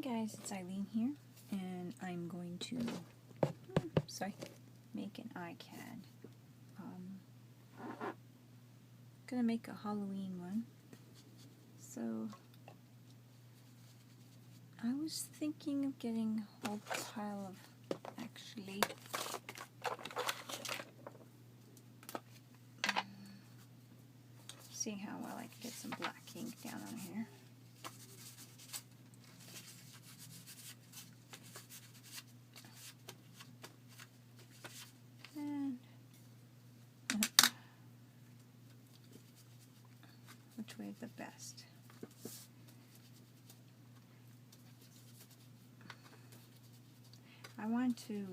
Hi guys, it's Eileen here, and I'm going to make an Icad. Gonna make a Halloween one. So I was thinking of getting a whole pile of see how well I can get some black ink down on here. Which way is the best? I want to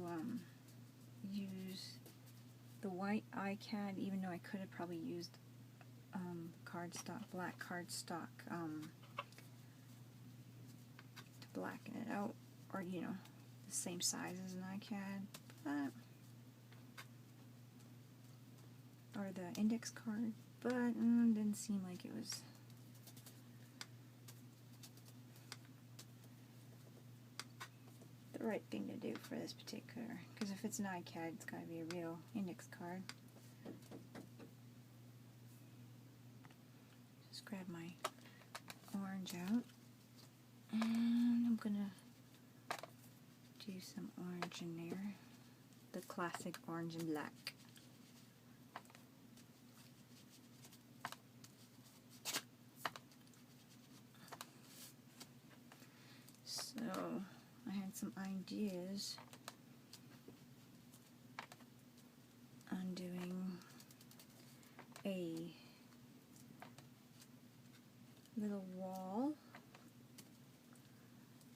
use the white Icad, even though I could have probably used black cardstock to blacken it out, or the same size as an Icad, or the index card, but didn't seem like it was the right thing to do for this particular, because if it's an Icad, it's got to be a real index card. Just grab my orange out, and I'm gonna do some orange in there, the classic orange and black. So I had some ideas on doing a little wall.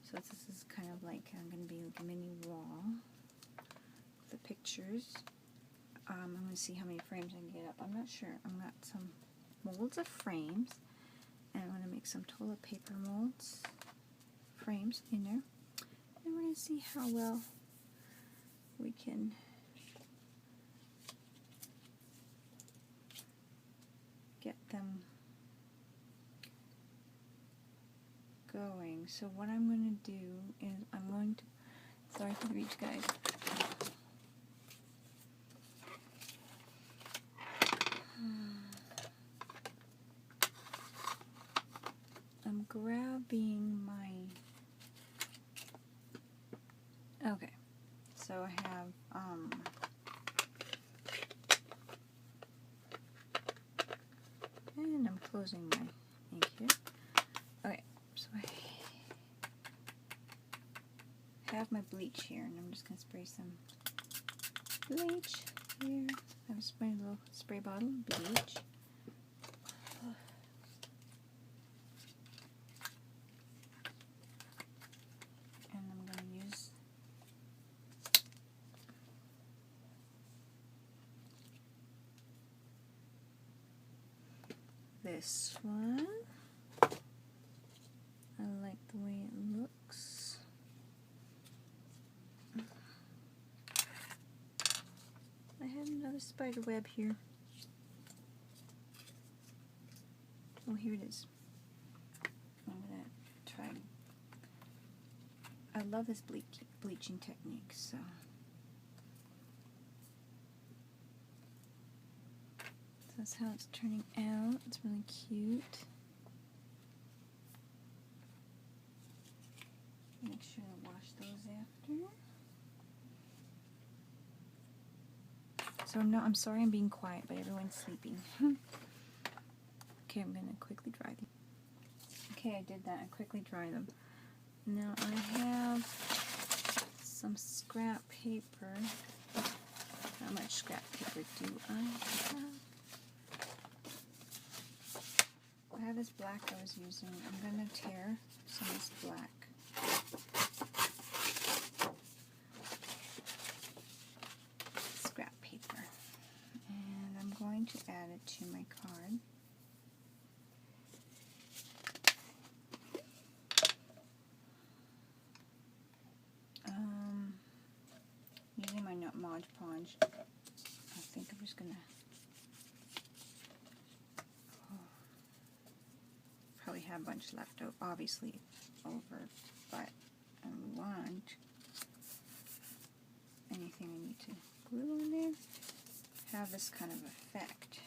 So this is kind of like going to be like a mini wall with the pictures. I'm going to see how many frames I can get up. I'm not sure. I've got some molds of frames, and I'm going to make some toilet paper molds. Frames in there, and we're going to see how well we can get them going. So what I'm going to do is I'm going to, sorry for the reach guys, I'm grabbing my, okay, so I have, and I'm closing my ink here. Okay, so I have my bleach here, and I'm just going to spray some bleach here. I have a little spray bottle, bleach. This one, I like the way it looks. I have another spider web here. Oh, here it is. I'm going to try. I love this bleaching technique, so. That's how it's turning out. It's really cute. Make sure to wash those after. So no, I'm sorry I'm being quiet, but everyone's sleeping. Okay, I'm going to quickly dry them. Okay, I did that. I quickly dry them. Now I have some scrap paper. How much scrap paper do I have? I have this black I was using. I'm going to tear some of this black. Scrap paper. And I'm going to add it to my card. Using my Mod Podge, I think I'm just going to have a bunch left out, obviously, over, but I want anything I need to glue on there have this kind of effect.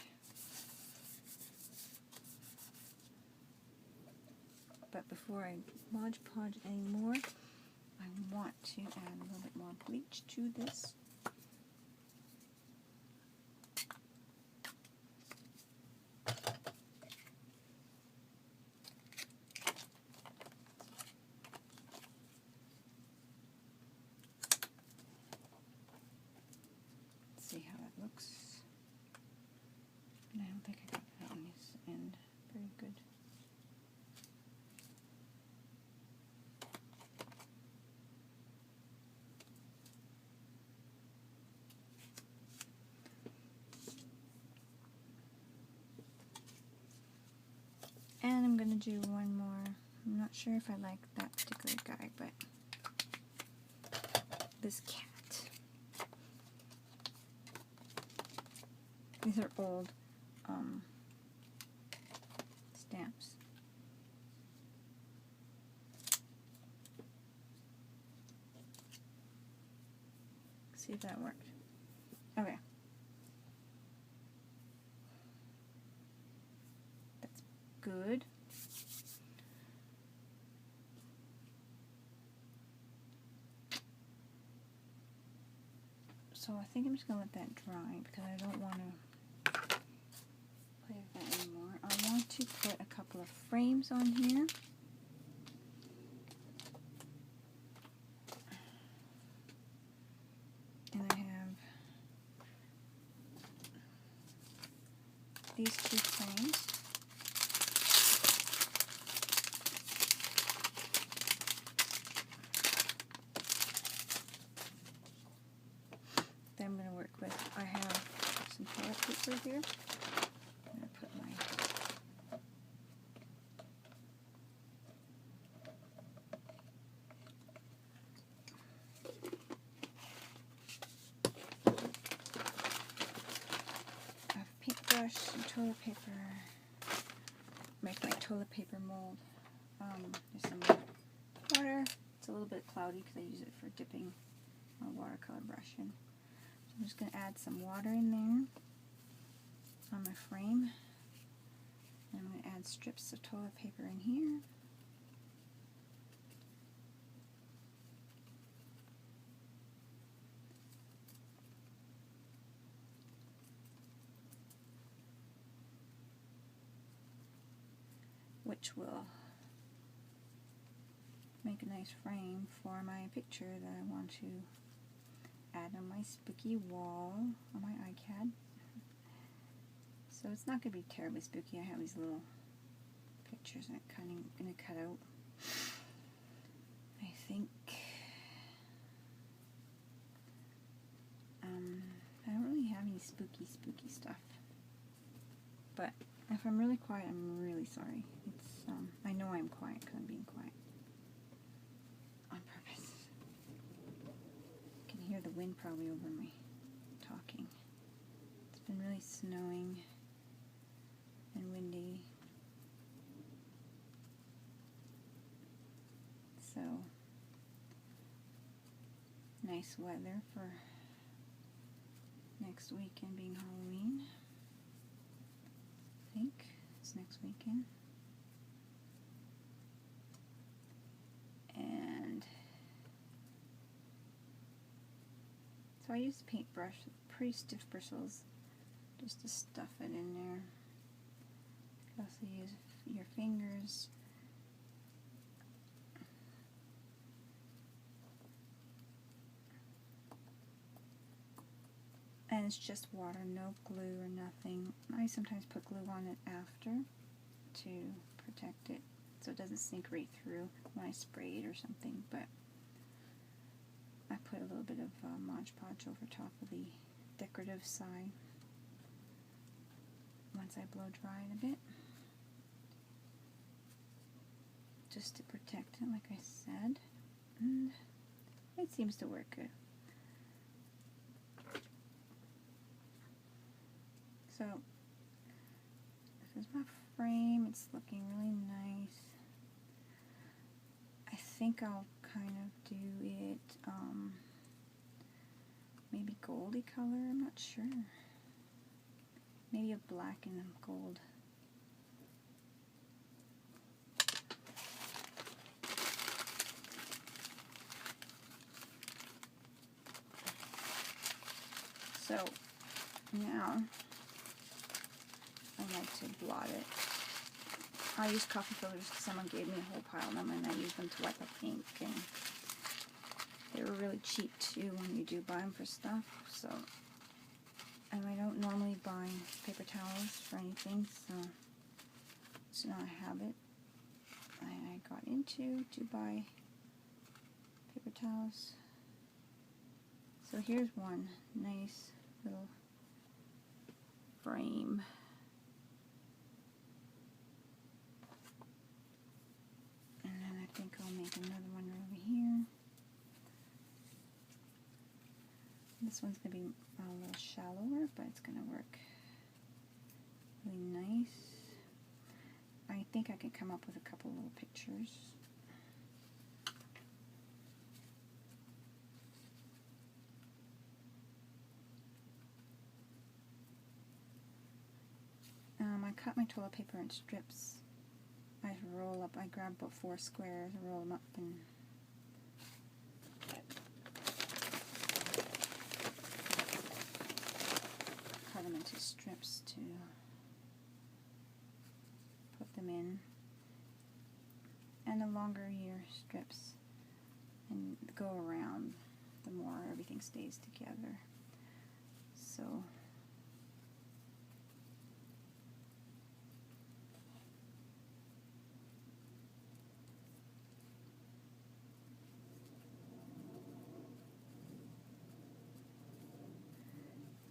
But before I Mod Podge anymore, I want to add a little bit more bleach to this. See how that looks. And I don't think I got that on this end very good. And I'm going to do one more. I'm not sure if I like that particular guy, but this cat. These are old stamps. See if that worked. Okay. That's good. So I think I'm just going to let that dry because I don't want to play with that anymore. I want to put a couple of frames on here. And I have these two frames. That I'm going to work with. I have some toilet paper here. I'm going to put my paintbrush, some toilet paper, make my toilet paper mold. There's some water. It's a little bit cloudy because I use it for dipping my watercolor brush in. So I'm just going to add some water in there on my frame. And I'm going to add strips of toilet paper in here. Which will make a nice frame for my picture that I want to add on my spooky wall on my Icad. So it's not going to be terribly spooky. I have these little pictures that I'm kind of going to cut out. I think I don't really have any spooky stuff. But if I'm really quiet, I'm really sorry. It's I know I'm quiet because I'm being quiet on purpose. You can hear the wind probably over me talking. It's been really snowing and windy. So nice weather for next weekend being Halloween. I think it's next weekend. And so I use a paintbrush with pretty stiff bristles just to stuff it in there. You can also use your fingers. And it's just water, no glue or nothing. I sometimes put glue on it after to protect it so it doesn't sink right through when I spray it or something, but I put a little bit of Mod Podge over top of the decorative side once I blow dry it a bit, just to protect it like I said, and it seems to work good. So this is my frame. It's looking really nice. I think I'll kind of do it maybe goldy color, I'm not sure. Maybe a black and a gold. So now I like to blot it. I use coffee filters because someone gave me a whole pile of them and I use them to wipe up ink, and they were really cheap too when you do buy them for stuff. So, and I don't normally buy paper towels for anything, so it's not a habit I got into to buy paper towels. So here's one nice little frame. And then I think I'll make another one over here. This one's going to be a little shallower, but it's going to work really nice. I think I can come up with a couple little pictures. I cut my toilet paper in strips. I grab about 4 squares and roll them up and cut them into strips to put them in. And the longer your strips and go around, the more everything stays together. So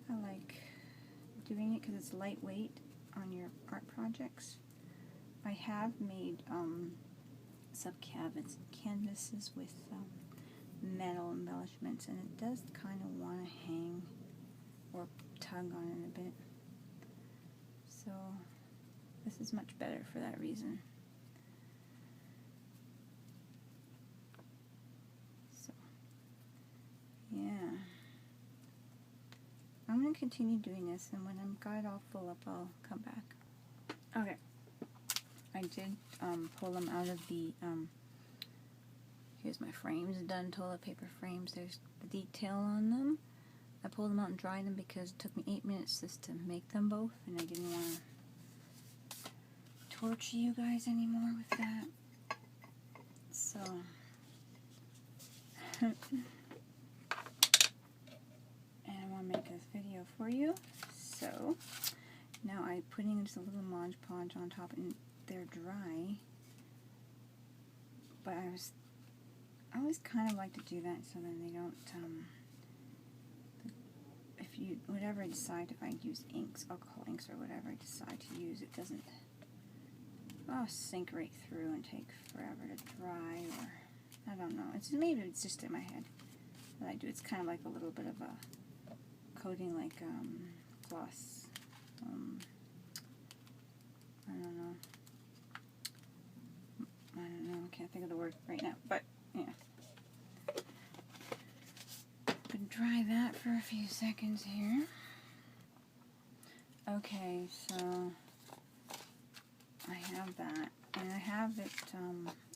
I like doing it because it's lightweight on your art projects. I have made canvases with metal embellishments, and it does kind of want to hang or tug on it a bit. So this is much better for that reason. So yeah, I'm going to continue doing this, and when I've got it all full up, I'll come back. Okay, I did pull them out of the, here's my frames done, toilet paper frames. There's the detail on them. I pulled them out and dried them because it took me 8 minutes just to make them both, and I didn't want to torture you guys anymore with that. So and I want to make this video for you. So now I'm putting just a little Mod Podge on top, and they're dry. But I always kind of like to do that so then they don't, whatever I decide, if I use inks, alcohol inks or whatever I decide to use, it doesn't sink right through and take forever to dry, or I don't know. Maybe it's just in my head that I do. It's kind of like a little bit of a coating, like gloss. I don't know. I can't think of the word right now, but yeah. Gonna dry that for a few seconds here. Okay, so I have that, and I have it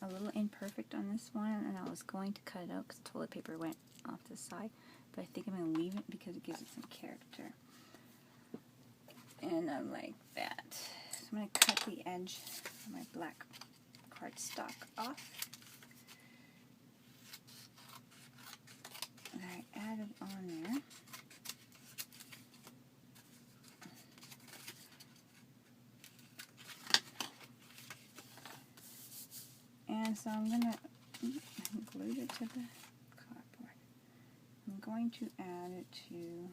a little imperfect on this one, and I was going to cut it out because the toilet paper went off to the side, but I think I'm going to leave it because it gives it some character. And I like that. So I'm going to cut the edge of my black cardstock off. And I added on there. And so I'm going to glue it to the cardboard. I'm going to add it to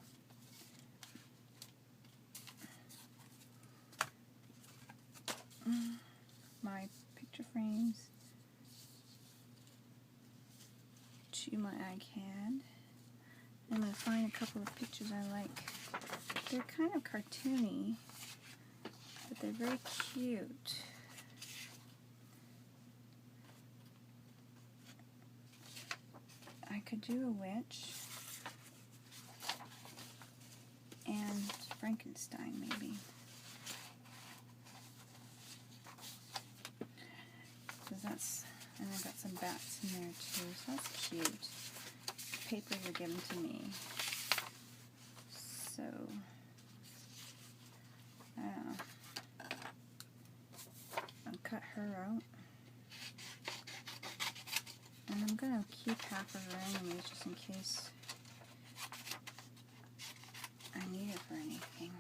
my picture frames, to my Icad. I'm going to find a couple of pictures I like. They're kind of cartoony. but they're very cute. I could do a witch and Frankenstein maybe. Because that's, and I've got some bats in there too, so that's cute. Papers are given to me. So, I don't know. I'll cut her out. And I'm going to keep half of her anyways, just in case I need it for anything.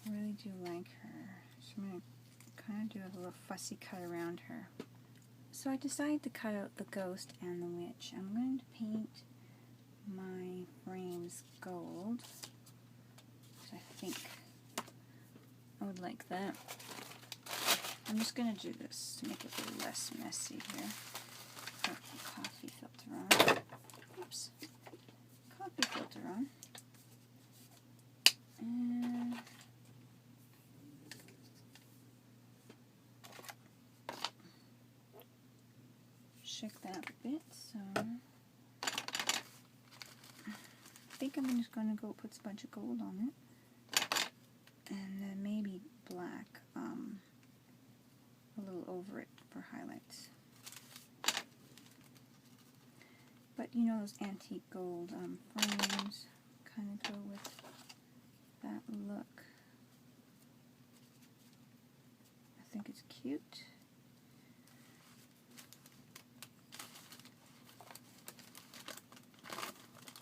I really do like her. So I'm going to kind of do a little fussy cut around her. So I decided to cut out the ghost and the witch. I'm going to paint my frames gold. So I think I would like that. I'm just going to do this to make it a little less messy here. Put the coffee filter on. Oops. Coffee filter on. And shake that a bit. So I think I'm just going to go put a bunch of gold on it. And then maybe black. A little over it for highlights. But you know those antique gold frames kind of go with that look. I think it's cute.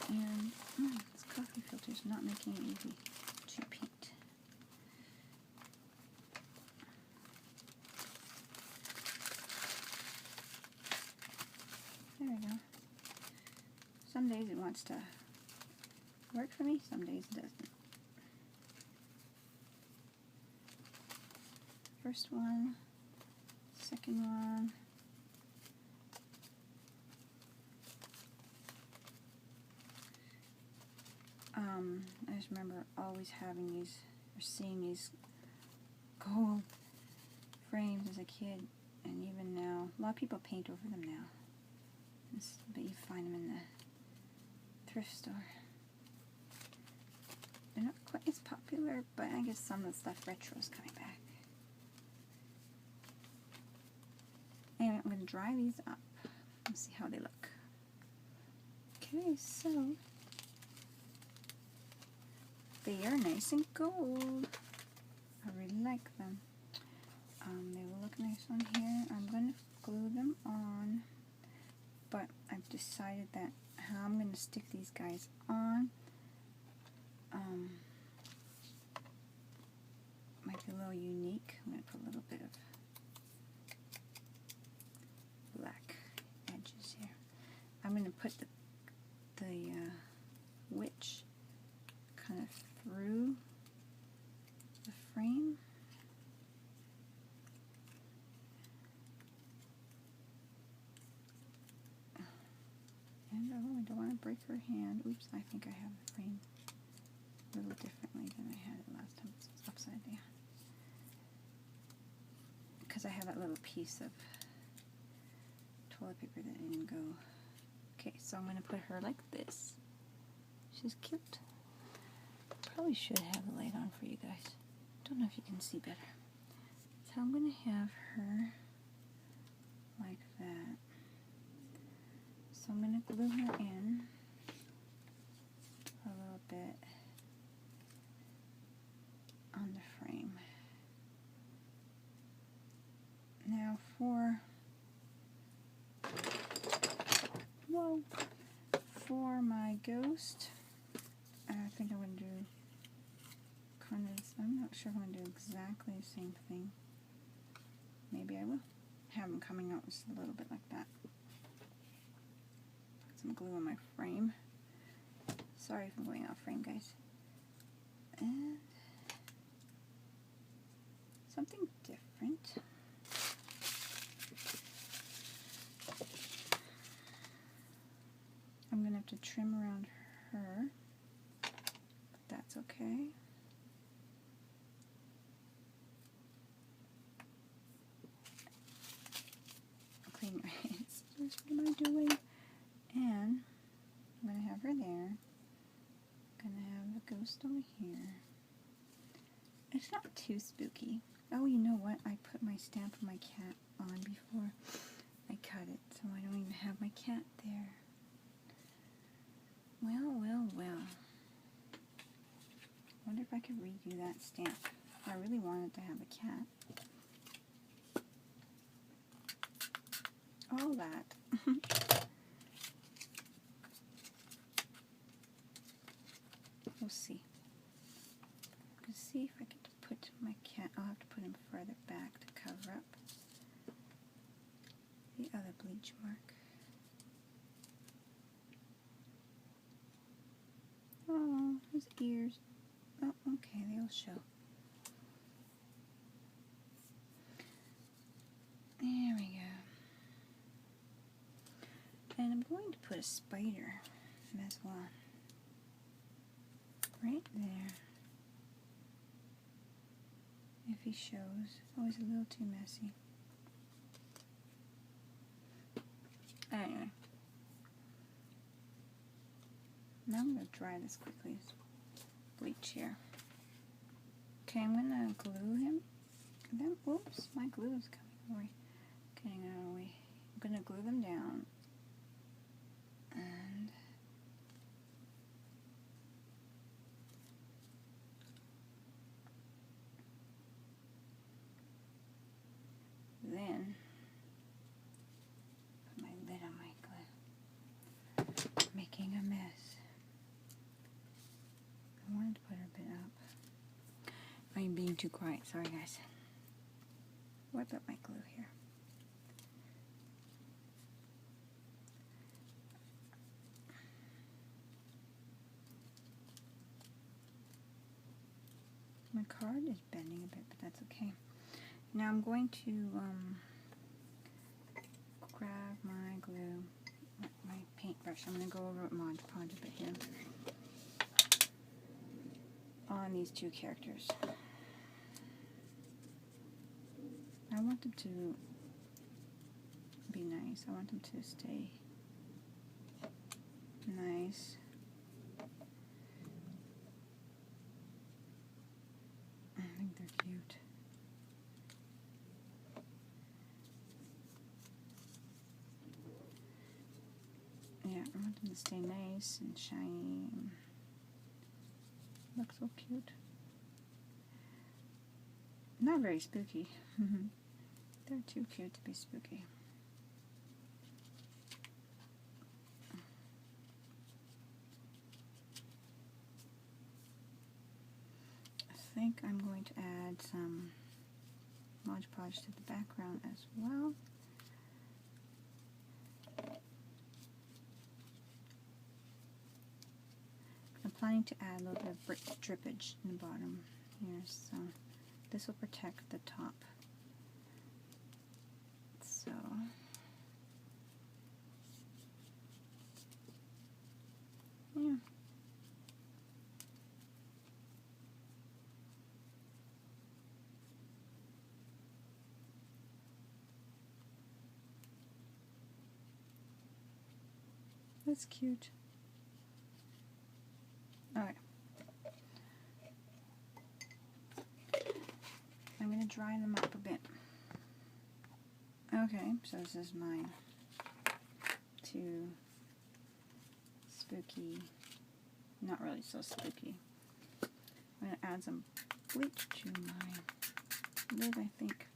And this coffee filter is not making it easy to paint. There we go. Some days it wants to work for me, some days it doesn't. First one, second one. I just remember always having these, or seeing these gold frames as a kid, and even now. A lot of people paint over them now. But you find them in the thrift store. They're not quite as popular, but I guess some of the stuff retro is coming back. Anyway, I'm going to dry these up and see how they look. Okay, so they are nice and gold. I really like them. They will look nice on here. I'm going to glue them on. But I've decided that how I'm going to stick these guys on might be a little unique. I'm going to put a little bit of black edges here. I'm going to put the witch kind of through the frame. And I don't want to break her hand. Oops, I think I have the frame a little differently than I had it last time. It's upside down. Because I have that little piece of toilet paper that didn't go. Okay, so I'm going to put her like this. She's cute. Probably should have the light on for you guys. Don't know if you can see better. So I'm going to have her like that. So I'm going to glue her in a little bit on the frame. Now for my ghost, I think I'm going to do kind of, I'm not sure if I'm going to do exactly the same thing. Maybe I will. Have them coming out just a little bit like that. Put some glue on my frame. Sorry if I'm going off frame, guys. And something different. I'm going to have to trim around her. okay. Clean my hands. What am I doing? And I'm going to have her there. I'm going to have the ghost over here. It's not too spooky. Oh, you know what? I put my stamp of my cat on before I cut it, so I don't even have my cat there. Well, well, well. I wonder if I could redo that stamp. I really wanted to have a cat. All that. We'll see. Let's see if I get to put my cat. I'll have to put him further back to cover up the other bleach mark. Oh, his ears. Oh, okay, they'll show. There we go. And I'm going to put a spider as well. Right there. If he shows. It's always a little too messy. Anyway. Now I'm going to dry this quickly. Bleach here. Okay, I'm going to glue him. Then, oops, my glue is coming away. Getting out of the way. I'm going to glue them down. And then put my lid on my glue. Making a mess. I wanted to put her a bit up. I'm being too quiet. Sorry, guys. Wipe up my glue here. My card is bending a bit, but that's okay. Now I'm going to grab my glue, my paintbrush. I'm going to go over it Mod Podge a bit here on these two characters. I want them to be nice. I want them to stay nice. I think they're cute. Yeah, I want them to stay nice and shiny. Look so cute. Not very spooky. They're too cute to be spooky. I think I'm going to add some Mod Podge to the background as well. I'm planning to add a little bit of brick drippage in the bottom here, so this will protect the top. So yeah. That's cute. Alright. I'm going to dry them up a bit. Okay, so this is my two spooky, not really so spooky. I'm going to add some bleach to my lid, I think.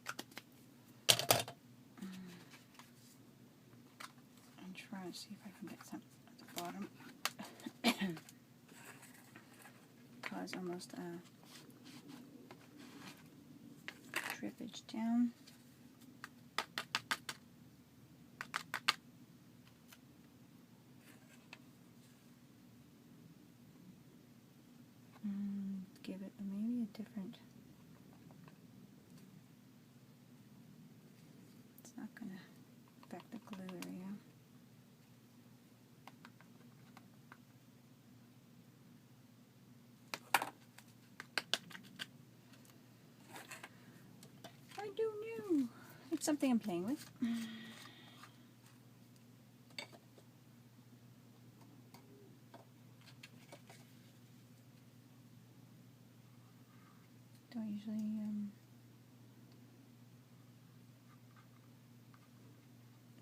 And try to see if I can get some at the bottom. Cause almost a drippage down. Give it maybe a different. It's not going to affect the glue area. something I'm playing with. Don't usually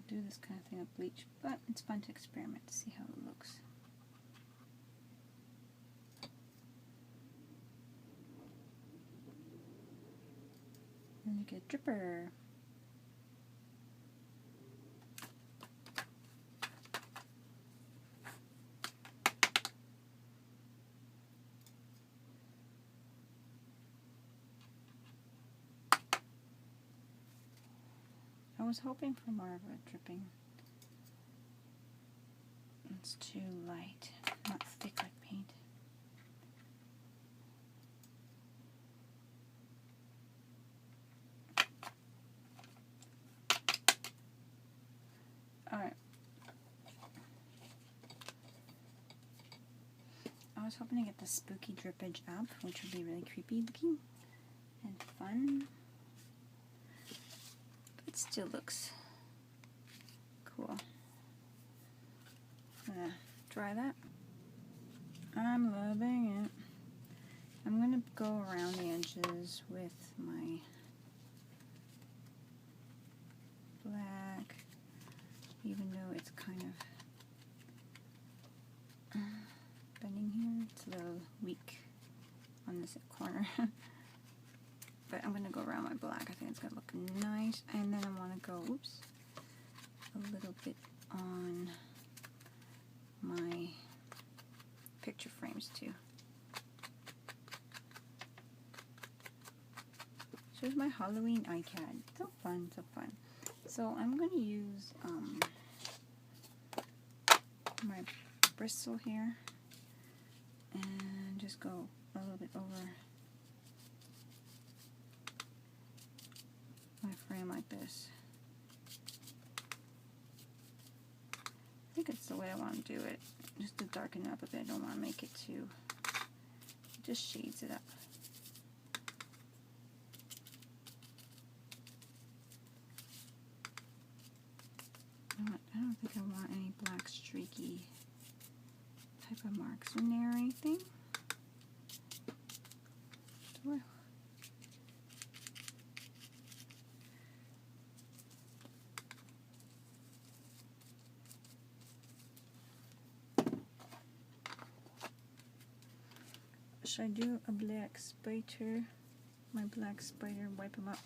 do this kind of thing with bleach, but it's fun to experiment to see how it looks. And you get a dripper. I was hoping for more of a dripping. It's too light, not thick like paint. Alright. I was hoping to get the spooky drippage up, which would be really creepy looking and fun. It still looks cool. I'm gonna dry that. I'm loving it. I'm gonna go around the edges with my black, even though it's kind of bending here. It's a little weak on this corner. But I'm going to go around my black. I think it's going to look nice. And then I want to go, oops, a little bit on my picture frames too. So here's my Halloween Icad. So fun, so fun. So I'm going to use my bristle here and just go a little bit over my frame like this. I think it's the way I want to do it, just to darken it up a bit. I don't want to make it too, it just shades it up. I don't think I want any black streaky type of marks in there or anything. Do I? Should I do a black spider? My black spider, wipe them up.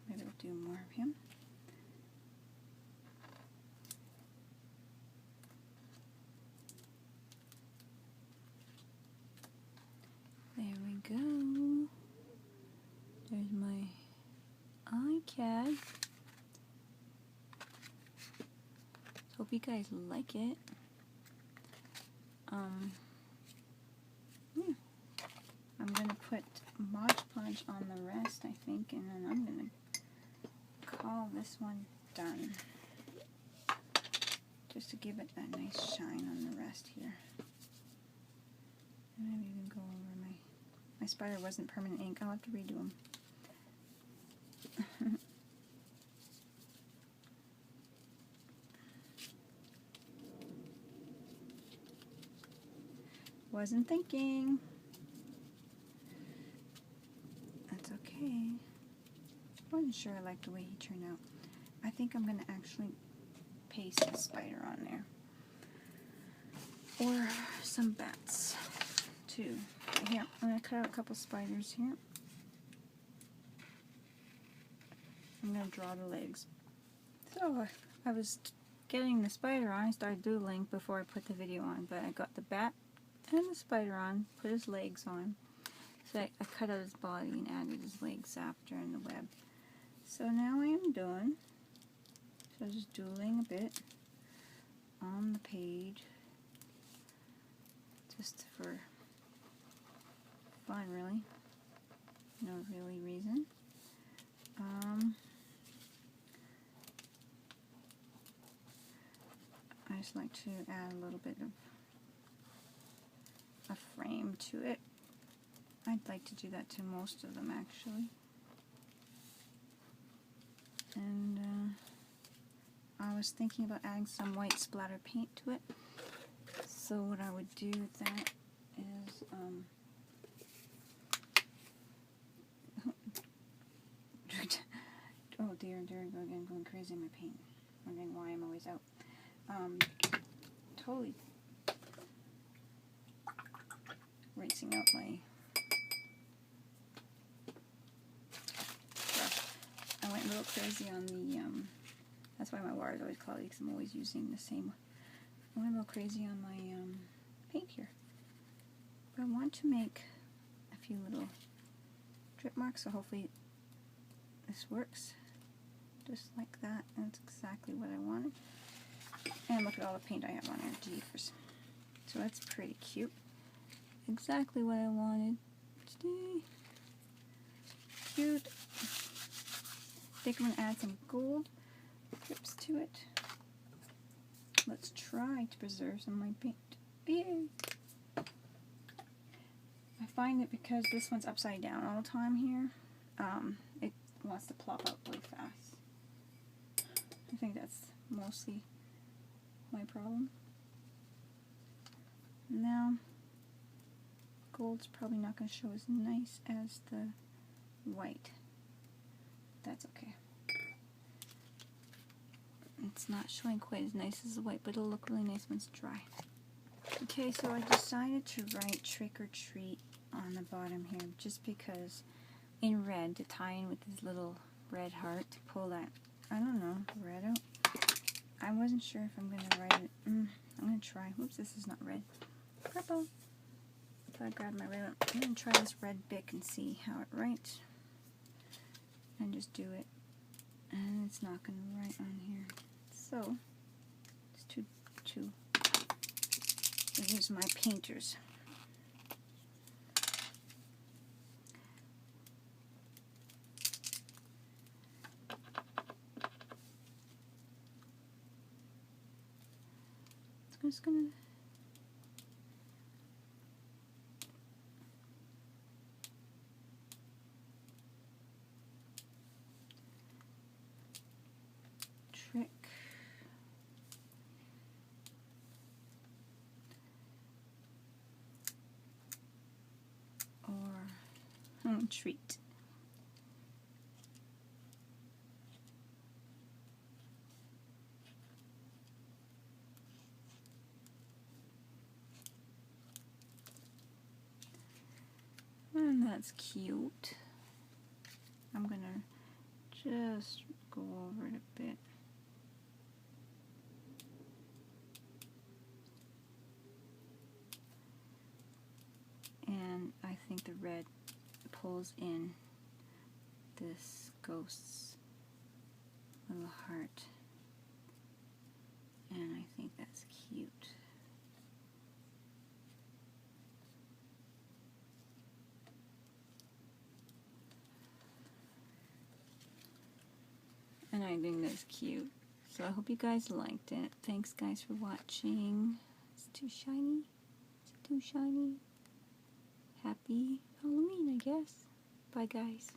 Maybe I'll do more of him. There we go. There's my Icad. Hope you guys like it. Yeah. I'm gonna put Mod Podge on the rest, I think, and then I'm gonna call this one done. Just to give it that nice shine on the rest here. And maybe even go over my spider wasn't permanent ink. I'll have to redo them. Wasn't thinking. That's okay. Wasn't sure I liked the way he turned out. I think I'm going to actually paste the spider on there. Or some bats, too. Here, I'm going to cut out a couple spiders here. I'm going to draw the legs. So, I was getting the spider on. I started doodling before I put the video on, but I got the bat and the spider on, put his legs on. So I cut out his body and added his legs after in the web. So now I am done. So just doodling a bit on the page, just for fun, really. No really reason. I just like to add a little bit of a frame to it. I'd like to do that to most of them actually. And I was thinking about adding some white splatter paint to it. So what I would do with that is oh dear, I'm going crazy in my paint. Wondering why I'm always out. Totally rinsing out my brush. I went a little crazy on the, that's why my water is always cloudy, because I'm always using the same. I went a little crazy on my paint here. But I want to make a few little drip marks, so hopefully this works. Just like that. That's exactly what I wanted. And look at all the paint I have on here. Jeepers. So that's pretty cute. Exactly what I wanted today. Cute. I think I'm going to add some gold drips to it. Let's try to preserve some of my paint. Yay! I find that because this one's upside down all the time here, it wants to plop out really fast. I think that's mostly my problem. Now, gold's probably not going to show as nice as the white. That's okay. It's not showing quite as nice as the white, but it'll look really nice when it's dry. Okay, so I decided to write trick or treat on the bottom here, just because in red, to tie in with this little red heart, to pull that, I don't know, red out. I wasn't sure if I'm going to write it. I'm going to try. Whoops, this is not red. Purple. So I grabbed my red one. I'm going to try this red Bic and see how it writes. And just do it. And it's not going to write on here. So, it's too. Here's my painters. I'm just going to trick or treat. And that's cute. I'm gonna just go over it a bit. And I think the red pulls in this ghost's little heart. And I think that's cute. And I think that's cute. So I hope you guys liked it. Thanks guys for watching. It's too shiny. Is it too shiny? Happy Halloween, I guess. Bye guys.